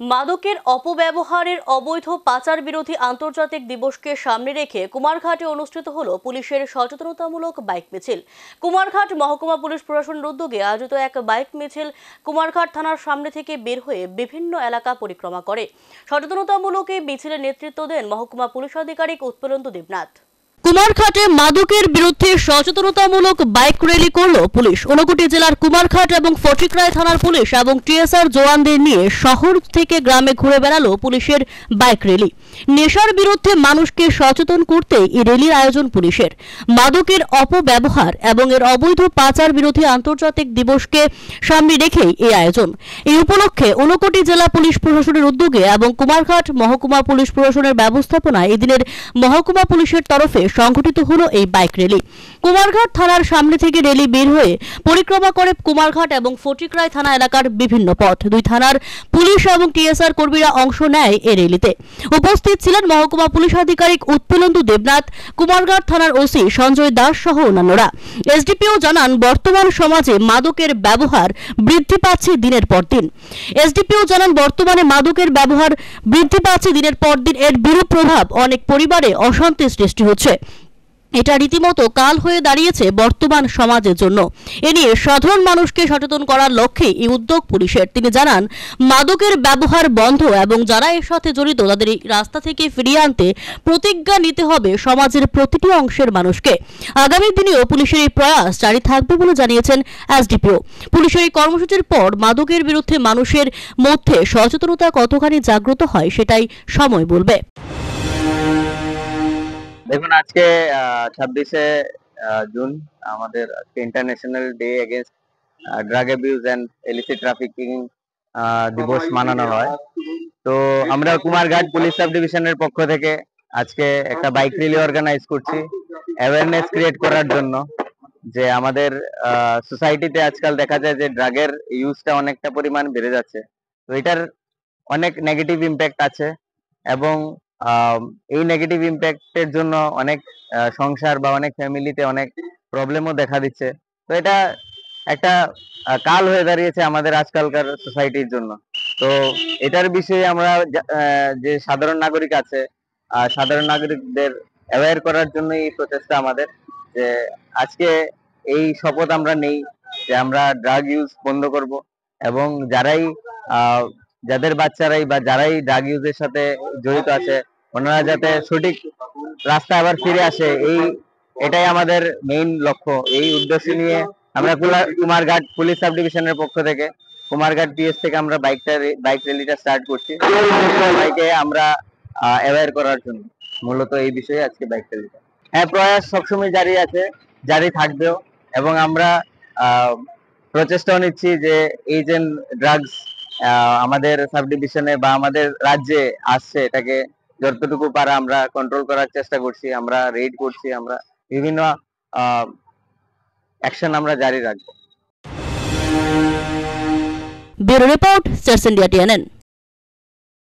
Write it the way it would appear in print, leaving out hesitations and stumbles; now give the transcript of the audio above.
মাদকের অপব্যবহারের অবৈধ পাচার বিরোধী আন্তর্জাতিক দিবসকে সামনে রেখে কুমারঘাটে অনুষ্ঠিত হলো পুলিশের সচেতনতামূলক বাইক মিছিল। কুমারঘাট মহকুমা পুলিশ প্রশাসনের উদ্যোগে আয়োজিত এক বাইক মিছিল কুমারঘাট থানার সামনে থেকে বের হয়ে বিভিন্ন এলাকা পরিক্রমা করে। সচেতনতামূলক এই মিছিলের নেতৃত্ব দেন মহকুমা পুলিশ আধিকারিক উৎপলেন্দু দেবনাথ। কুমারঘাটে মাদকের বিরুদ্ধে সচেতনতামূলক বাইক র্যালি করল পুলিশ। ঊনকোটি জেলার কুমারঘাট এবং ফটিকরায় থানার পুলিশ এবং টিএসআর জওয়ানদের নিয়ে শহর থেকে গ্রামে ঘুরে বেড়ালো পুলিশের বাইক র্যালি। নেশার বিরুদ্ধে মানুষকে সচেতন করতে এই র্যালির আয়োজন পুলিশের। মাদকের অপব্যবহার এবং এর অবৈধ পাচার বিরোধী আন্তর্জাতিক দিবসকে সামনে রেখেই এই আয়োজন। এই উপলক্ষে ঊনকোটি জেলা পুলিশ প্রশাসনের উদ্যোগে এবং কুমারঘাট মহকুমা পুলিশ প্রশাসনের ব্যবস্থাপনায় এদিনের মহকুমা পুলিশের তরফে সংগঠিত হলো এই বাইক র্যালি। কুমারঘাট থানার সামনে থেকে র্যালি বের হয়ে পরিক্রমা করে কুমারঘাট এবং ফটিকরায় থানা এলাকার বিভিন্ন পথ। দুই থানার পুলিশ এবং টিএসআর কর্মীরা অংশ নেয় এই র্যালিতে। উপস্থিত ছিলেন মহকুমা পুলিশ আধিকারিক উৎপলেন্দু দেবনাথ, কুমারঘাট থানার ওসি সঞ্জয় দাস সহ অন্যান্যরা। এসডিপিও জানান, বর্তমান সমাজে মাদকের ব্যবহার বৃদ্ধি পাচ্ছে দিনের পর দিন। এসডিপিও জানান, বর্তমানে মাদকের ব্যবহার বৃদ্ধি পাচ্ছে দিনের পর দিন। এর বিরূপ প্রভাব অনেক পরিবারে অশান্তির সৃষ্টি হচ্ছে। এটা রীতিমতো কাল হয়ে দাঁড়িয়েছে বর্তমান সমাজের জন্য। এ নিয়ে সাধারণ মানুষকে সচেতন করার লক্ষ্যে এই উদ্যোগ পুলিশের। তিনি জানান, মাদকের ব্যবহার বন্ধ এবং যারা এর সাথে জড়িত তাদের রাস্তা থেকে ফিরিয়ে আনতে প্রতিজ্ঞা নিতে হবে সমাজের প্রতিটি অংশের মানুষকে। আগামী দিনেও পুলিশের এই প্রয়াস জারি থাকবে বলে জানিয়েছেন এসডিপিও। পুলিশের এই কর্মসূচির পর মাদকের বিরুদ্ধে মানুষের মধ্যে সচেতনতা কতখানি জাগ্রত হয় সেটাই সময় বলবে। দেখুন, আজকে 26শে জুন আমাদের international day against drug abuse and illicit trafficking দিবস মানানো হয়। তো আমরা কুমারঘাট পুলিশ সাব ডিভিশনের পক্ষ থেকে আজকে একটা বাইক র্যালি অর্গানাইজ করছি অ্যাওয়ারনেস ক্রিয়েট করার জন্য, যে আমাদের সোসাইটিতে আজকাল দেখা যায় যে ড্রাগের ইউজটা অনেকটা পরিমাণ বেড়ে যাচ্ছে। তো এটার অনেক নেগেটিভ ইম্প্যাক্ট আছে এবং এই নেগেটিভ ইম্প্যাক্টের জন্য অনেক সংসার বা অনেক ফ্যামিলিতে অনেক প্রবলেমও দেখা দিচ্ছে। তো এটা একটা কাল হয়ে দাঁড়িয়েছে আমাদের আজকালকার সোসাইটির জন্য। তো এটার বিষয়ে আমরা যে সাধারণ নাগরিক আছে, সাধারণ নাগরিকদের অ্যাওয়্যার করার জন্য এই প্রচেষ্টা আমাদের, যে আজকে এই শপথ আমরা নেই যে আমরা ড্রাগ ইউজ বন্ধ করব এবং যাদের বাচ্চারাই বা যারাই ড্রাগ ইউজের সাথে জড়িত আছে ওনারা যাতে সঠিক রাস্তা আবার ফিরে আসে, এটাই আমাদের মেইন লক্ষ্য। এই উদ্দেশ্য নিয়ে আমরা কুমারঘাট পুলিশ সাব ডিভিশনের পক্ষ থেকে কুমারঘাট পিএস থেকে আমরা বাইক র্যালিটা স্টার্ট করছি সবাইকে আমরা অ্যাওয়্যার করার জন্য। মূলত এই বিষয়ে আজকে বাইক র্যালিটা। হ্যাঁ, প্রয়াস সবসময় জারি আছে, জারি থাকবেও এবং আমরা প্রচেষ্টাও নিচ্ছি যে এই যে ড্রাগস আমাদের সাব ডিভিশনে বা আমাদের রাজ্যে আসছে এটাকে যতটুকু পারা আমরা কন্ট্রোল করার চেষ্টা করছি। আমরা রেড করছি, আমরা বিভিন্ন অ্যাকশন আমরা জারি রাখবো। Bureau report, church India TNN।